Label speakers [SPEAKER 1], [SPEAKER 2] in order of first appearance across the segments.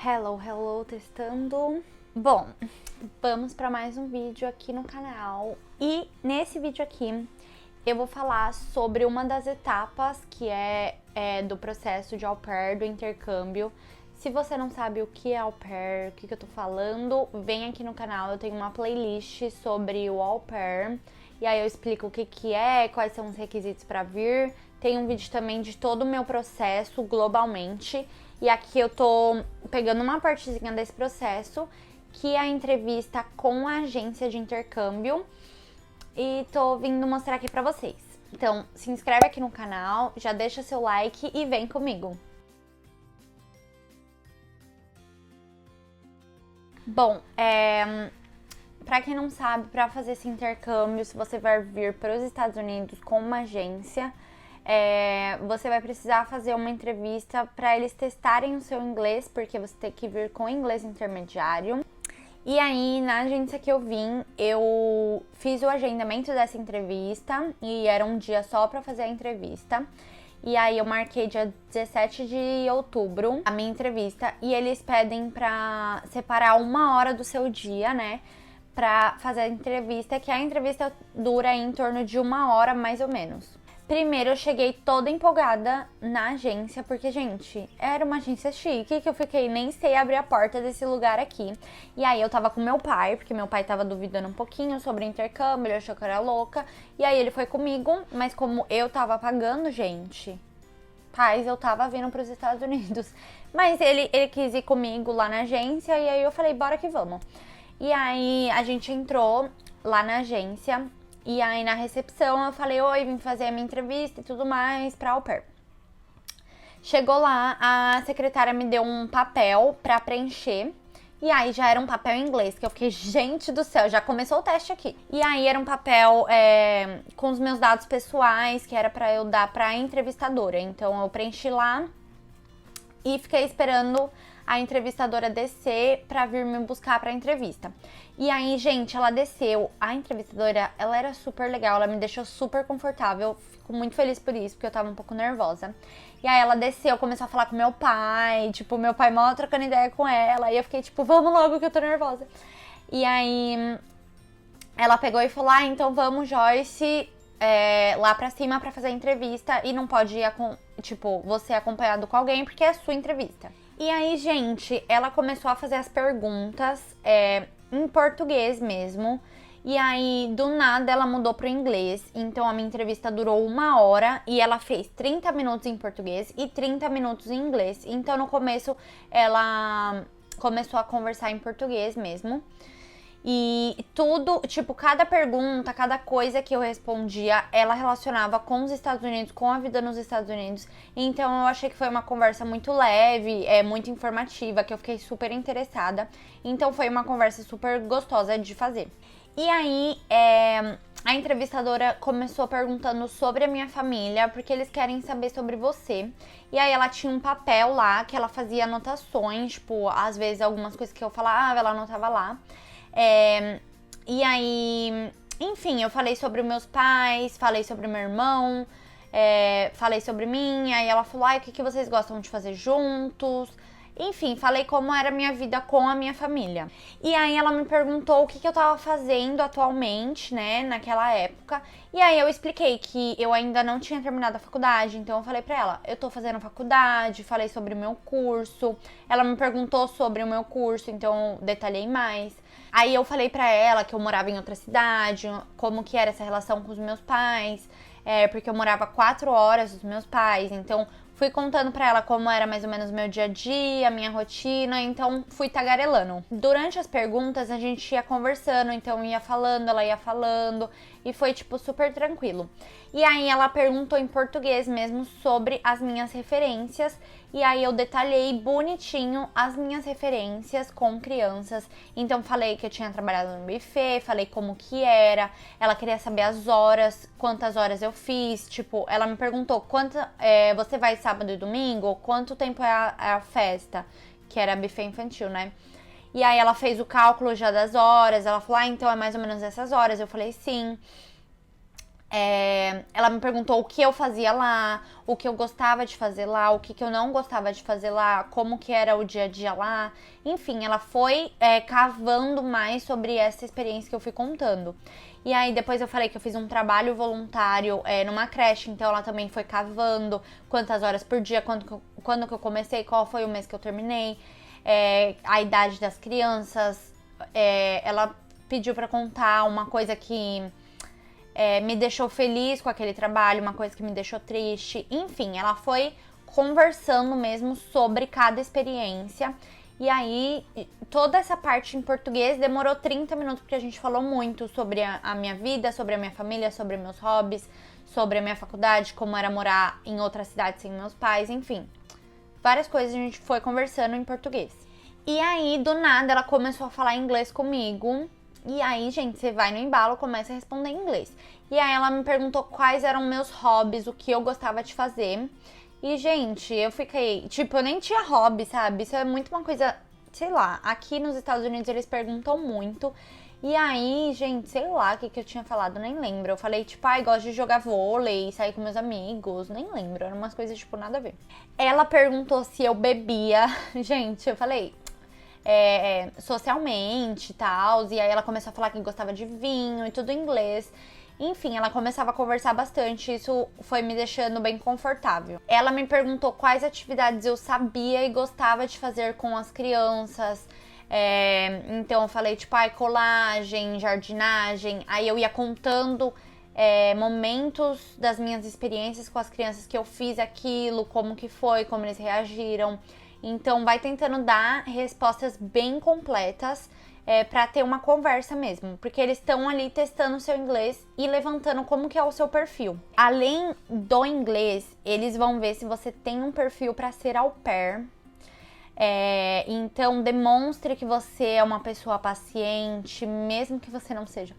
[SPEAKER 1] Hello, testando. Bom, vamos para mais um vídeo aqui no canal. E nesse vídeo aqui eu vou falar sobre uma das etapas que é do processo de au pair, do intercâmbio. Se você não sabe o que é au pair, o que eu tô falando, vem aqui no canal, eu tenho uma playlist sobre o au pair. E aí eu explico o que é, quais são os requisitos para vir. Tem um vídeo também de todo o meu processo globalmente. E aqui eu tô pegando uma partezinha desse processo, que é a entrevista com a agência de intercâmbio. E tô vindo mostrar aqui pra vocês. Então, se inscreve aqui no canal, já deixa seu like e vem comigo. Bom, pra quem não sabe, pra fazer esse intercâmbio, se você vai vir para os Estados Unidos com uma agência, você vai precisar fazer uma entrevista para eles testarem o seu inglês, porque você tem que vir com inglês intermediário. E aí, na agência que eu vim, eu fiz o agendamento dessa entrevista e era um dia só para fazer a entrevista. E aí eu marquei dia 17 de outubro a minha entrevista e eles pedem pra separar 1 hora do seu dia, né, pra fazer a entrevista, que a entrevista dura em torno de 1 hora mais ou menos. Primeiro eu cheguei toda empolgada na agência, porque, gente, era uma agência chique, que eu fiquei, nem sei abrir a porta desse lugar aqui. E aí eu tava com meu pai, porque meu pai tava duvidando um pouquinho sobre o intercâmbio, ele achou que eu era louca. E aí ele foi comigo, mas como eu tava pagando, gente, eu tava vindo pros Estados Unidos. Mas ele quis ir comigo lá na agência, e aí eu falei, bora que vamos. E aí a gente entrou lá na agência. E aí na recepção eu falei, oi, vim fazer a minha entrevista e tudo mais pra au pair. Chegou lá, a secretária me deu um papel pra preencher. E aí já era um papel em inglês, que eu fiquei, gente do céu, já começou o teste aqui. E aí era um papel com os meus dados pessoais, que era pra eu dar pra entrevistadora. Então eu preenchi lá e fiquei esperando a entrevistadora descer pra vir me buscar pra entrevista. E aí, gente, ela desceu. A entrevistadora, ela era super legal, ela me deixou super confortável. Fico muito feliz por isso, porque eu tava um pouco nervosa. E aí ela desceu, começou a falar com meu pai, tipo, meu pai mó trocando ideia com ela. E eu fiquei tipo, vamos logo que eu tô nervosa. E aí ela pegou e falou, então vamos, Joyce, lá pra cima pra fazer a entrevista. E não pode ir, você acompanhado com alguém, porque é a sua entrevista. E aí, gente, ela começou a fazer as perguntas em português mesmo. E aí, do nada, ela mudou pro inglês. Então, a minha entrevista durou 1 hora e ela fez 30 minutos em português e 30 minutos em inglês. Então, no começo, ela começou a conversar em português mesmo. E tudo, cada pergunta, cada coisa que eu respondia, ela relacionava com os Estados Unidos, com a vida nos Estados Unidos. Então eu achei que foi uma conversa muito leve, muito informativa, que eu fiquei super interessada. Então foi uma conversa super gostosa de fazer. E aí, a entrevistadora começou perguntando sobre a minha família, porque eles querem saber sobre você. E aí ela tinha um papel lá, que ela fazia anotações, às vezes algumas coisas que eu falava, ela anotava lá. E aí, enfim, eu falei sobre os meus pais, falei sobre o meu irmão, falei sobre mim, aí ela falou, o que vocês gostam de fazer juntos? Enfim, falei como era a minha vida com a minha família. E aí ela me perguntou o que eu tava fazendo atualmente, né, naquela época. E aí eu expliquei que eu ainda não tinha terminado a faculdade, então eu falei pra ela, eu tô fazendo faculdade, falei sobre o meu curso. Ela me perguntou sobre o meu curso, então eu detalhei mais. Aí eu falei pra ela que eu morava em outra cidade, como que era essa relação com os meus pais, porque eu morava 4 horas dos meus pais, então fui contando pra ela como era mais ou menos o meu dia a dia, a minha rotina, então fui tagarelando. Durante as perguntas a gente ia conversando, então ia falando, ela ia falando, e foi super tranquilo. E aí ela perguntou em português mesmo sobre as minhas referências, e aí eu detalhei bonitinho as minhas referências com crianças. Então falei que eu tinha trabalhado no buffet, falei como que era, ela queria saber as horas, quantas horas eu fiz, ela me perguntou você vai sábado e domingo? Quanto tempo é a festa? Que era buffet infantil, né? E aí ela fez o cálculo já das horas, ela falou, então é mais ou menos essas horas. Eu falei, sim. Ela me perguntou o que eu fazia lá, o que eu gostava de fazer lá, o que eu não gostava de fazer lá, como que era o dia a dia lá. Enfim, ela foi cavando mais sobre essa experiência que eu fui contando. E aí depois eu falei que eu fiz um trabalho voluntário numa creche, então ela também foi cavando quantas horas por dia, quando que eu comecei, qual foi o mês que eu terminei, a idade das crianças. Ela pediu pra contar uma coisa que me deixou feliz com aquele trabalho, uma coisa que me deixou triste. Enfim, ela foi conversando mesmo sobre cada experiência. E aí, toda essa parte em português demorou 30 minutos, porque a gente falou muito sobre a minha vida, sobre a minha família, sobre meus hobbies, sobre a minha faculdade, como era morar em outra cidade sem meus pais, enfim. Várias coisas a gente foi conversando em português. E aí, do nada, ela começou a falar inglês comigo. E aí, gente, você vai no embalo, começa a responder em inglês. E aí ela me perguntou quais eram meus hobbies, o que eu gostava de fazer. E, gente, eu fiquei... Tipo, eu nem tinha hobby, sabe? Isso é muito uma coisa... Sei lá, aqui nos Estados Unidos eles perguntam muito. E aí, gente, sei lá o que eu tinha falado, nem lembro. Eu falei, tipo, ai, gosto de jogar vôlei, sair com meus amigos. Nem lembro, eram umas coisas, tipo, nada a ver. Ela perguntou se eu bebia. Gente, eu falei... socialmente e tal. E aí ela começou a falar que gostava de vinho e tudo em inglês. Enfim, ela começava a conversar bastante. Isso foi me deixando bem confortável. Ela me perguntou quais atividades eu sabia e gostava de fazer com as crianças. Então eu falei, tipo, colagem, jardinagem. Aí eu ia contando momentos das minhas experiências com as crianças que eu fiz aquilo, como que foi, como eles reagiram. Então, vai tentando dar respostas bem completas pra ter uma conversa mesmo. Porque eles estão ali testando o seu inglês e levantando como que é o seu perfil. Além do inglês, eles vão ver se você tem um perfil para ser au pair. Então, demonstre que você é uma pessoa paciente, mesmo que você não seja.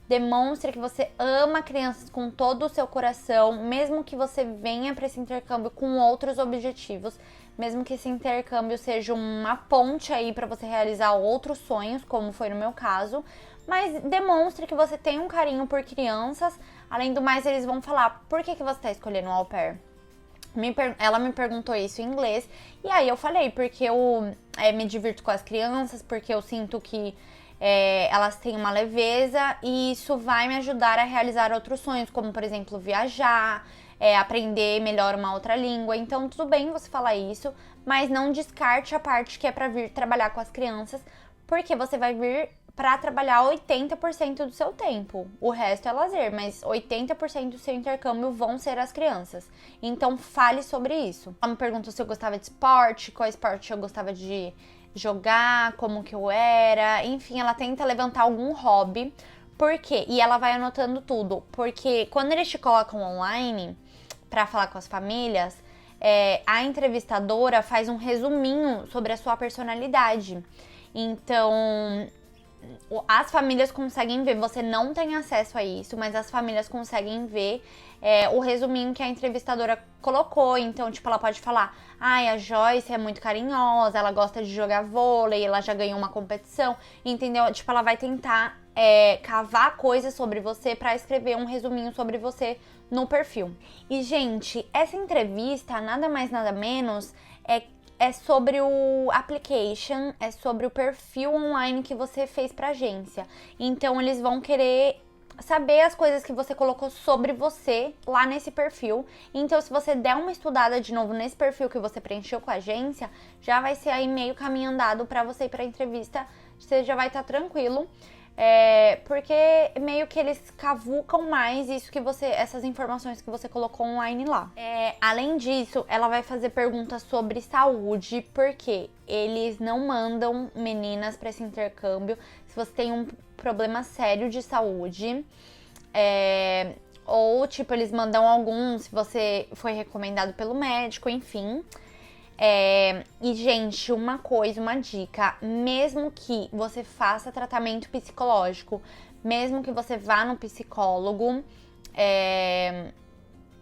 [SPEAKER 1] Demonstre que você ama crianças com todo o seu coração, mesmo que você venha para esse intercâmbio com outros objetivos. Mesmo que esse intercâmbio seja uma ponte aí para você realizar outros sonhos, como foi no meu caso, mas demonstre que você tem um carinho por crianças. Além do mais, eles vão falar, por que você está escolhendo um au pair? Ela me perguntou isso em inglês, e aí eu falei, porque eu me divirto com as crianças, porque eu sinto que elas têm uma leveza, e isso vai me ajudar a realizar outros sonhos, como por exemplo, viajar, aprender melhor uma outra língua. Então tudo bem você falar isso, mas não descarte a parte que é pra vir trabalhar com as crianças, porque você vai vir pra trabalhar 80% do seu tempo. O resto é lazer, mas 80% do seu intercâmbio vão ser as crianças. Então fale sobre isso. Ela me perguntou se eu gostava de esporte, qual esporte eu gostava de jogar, como que eu era. Enfim, ela tenta levantar algum hobby. Por quê? E ela vai anotando tudo. Porque quando eles te colocam online para falar com as famílias, a entrevistadora faz um resuminho sobre a sua personalidade. Então, as famílias conseguem ver, você não tem acesso a isso, mas as famílias conseguem ver o resuminho que a entrevistadora colocou. Então, tipo, ela pode falar, a Joyce é muito carinhosa, ela gosta de jogar vôlei, ela já ganhou uma competição, entendeu? Tipo, ela vai tentar cavar coisas sobre você pra escrever um resuminho sobre você no perfil. E, gente, essa entrevista, nada mais nada menos, é sobre o application, é sobre o perfil online que você fez pra agência. Então, eles vão querer saber as coisas que você colocou sobre você lá nesse perfil. Então, se você der uma estudada de novo nesse perfil que você preencheu com a agência, já vai ser aí meio caminho andado pra você ir pra entrevista. Você já vai estar tranquilo. Porque meio que eles cavucam mais isso que essas informações que você colocou online lá. Além disso, ela vai fazer perguntas sobre saúde, porque eles não mandam meninas para esse intercâmbio se você tem um problema sério de saúde. Ou, tipo, eles mandam alguns se você foi recomendado pelo médico, enfim. E, gente, uma dica, mesmo que você faça tratamento psicológico, mesmo que você vá no psicólogo,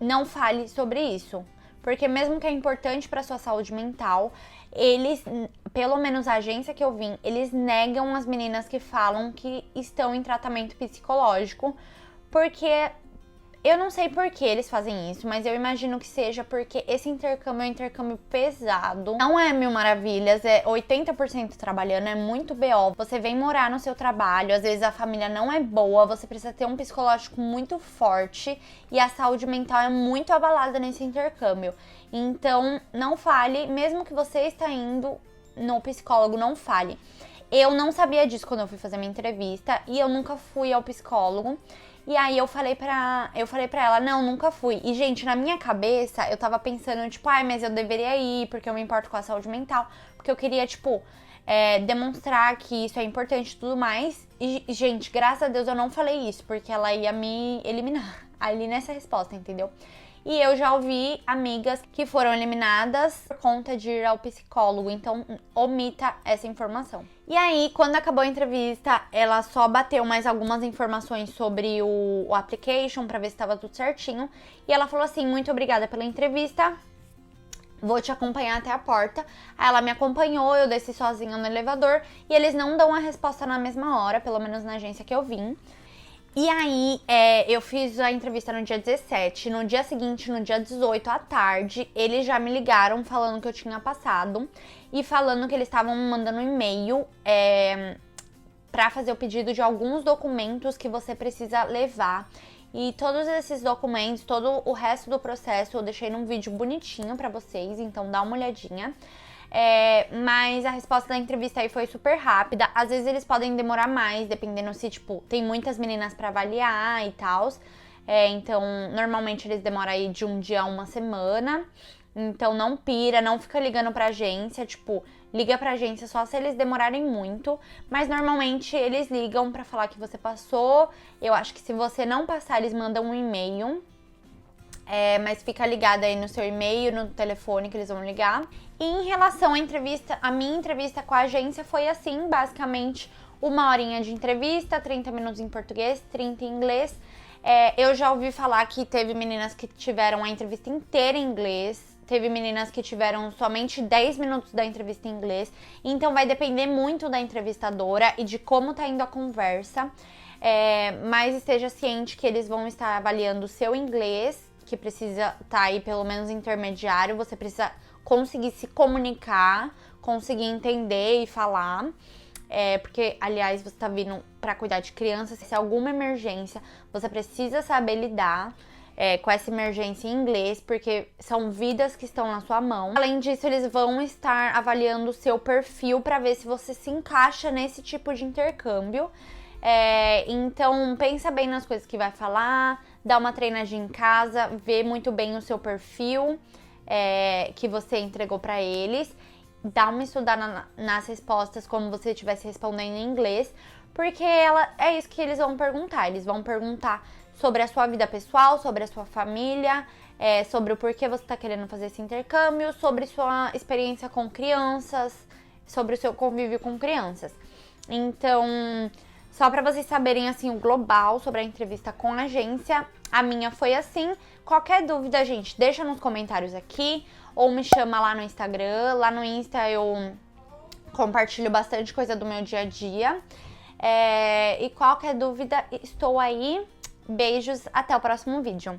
[SPEAKER 1] não fale sobre isso. Porque mesmo que é importante para sua saúde mental, eles, pelo menos a agência que eu vim, eles negam as meninas que falam que estão em tratamento psicológico, porque Eu não sei por que eles fazem isso, mas eu imagino que seja porque esse intercâmbio é um intercâmbio pesado. Não é mil maravilhas, é 80% trabalhando, é muito BO. Você vem morar no seu trabalho, às vezes a família não é boa, você precisa ter um psicológico muito forte e a saúde mental é muito abalada nesse intercâmbio. Então, não fale, mesmo que você está indo no psicólogo, não fale. Eu não sabia disso quando eu fui fazer minha entrevista e eu nunca fui ao psicólogo. E aí eu falei pra ela, não, nunca fui. E, gente, na minha cabeça, eu tava pensando, tipo, ai, mas eu deveria ir, porque eu me importo com a saúde mental. Porque eu queria, tipo, demonstrar que isso é importante e tudo mais. E, gente, graças a Deus eu não falei isso, porque ela ia me eliminar ali nessa resposta, entendeu? E eu já ouvi amigas que foram eliminadas por conta de ir ao psicólogo, então omita essa informação. E aí, quando acabou a entrevista, ela só bateu mais algumas informações sobre o application pra ver se tava tudo certinho. E ela falou assim, muito obrigada pela entrevista, vou te acompanhar até a porta. Aí ela me acompanhou, eu desci sozinha no elevador e eles não dão a resposta na mesma hora, pelo menos na agência que eu vim. E aí, eu fiz a entrevista no dia 17, no dia seguinte, no dia 18 à tarde, eles já me ligaram falando que eu tinha passado e falando que eles estavam me mandando um e-mail pra fazer o pedido de alguns documentos que você precisa levar. E todos esses documentos, todo o resto do processo eu deixei num vídeo bonitinho pra vocês, então dá uma olhadinha. Mas a resposta da entrevista aí foi super rápida. Às vezes eles podem demorar mais, dependendo se, tipo, tem muitas meninas pra avaliar e tal. Então, normalmente eles demoram aí de um dia a uma semana. Então, não pira, não fica ligando pra agência. Tipo, liga pra agência só se eles demorarem muito. Mas, normalmente, eles ligam pra falar que você passou. Eu acho que se você não passar, eles mandam um e-mail. Mas fica ligada aí no seu e-mail, no telefone que eles vão ligar. E em relação à entrevista, a minha entrevista com a agência foi assim, basicamente 1 horinha de entrevista, 30 minutos em português, 30 em inglês. Eu já ouvi falar que teve meninas que tiveram a entrevista inteira em inglês, teve meninas que tiveram somente 10 minutos da entrevista em inglês. Então vai depender muito da entrevistadora e de como tá indo a conversa. Mas esteja ciente que eles vão estar avaliando o seu inglês, que precisa estar aí pelo menos intermediário, você precisa conseguir se comunicar, conseguir entender e falar, porque, aliás, você tá vindo pra cuidar de crianças, se é alguma emergência, você precisa saber lidar com essa emergência em inglês, porque são vidas que estão na sua mão. Além disso, eles vão estar avaliando o seu perfil pra ver se você se encaixa nesse tipo de intercâmbio. Então, pensa bem nas coisas que vai falar, dá uma treinadinha em casa, vê muito bem o seu perfil que você entregou pra eles, dá uma estudada nas respostas como você estivesse respondendo em inglês, porque é isso que eles vão perguntar. Eles vão perguntar sobre a sua vida pessoal, sobre a sua família, sobre o porquê você tá querendo fazer esse intercâmbio, sobre sua experiência com crianças, sobre o seu convívio com crianças. Então, só pra vocês saberem, assim, o global sobre a entrevista com a agência, a minha foi assim. Qualquer dúvida, gente, deixa nos comentários aqui, ou me chama lá no Instagram. Lá no Insta eu compartilho bastante coisa do meu dia a dia. E qualquer dúvida, estou aí. Beijos, até o próximo vídeo.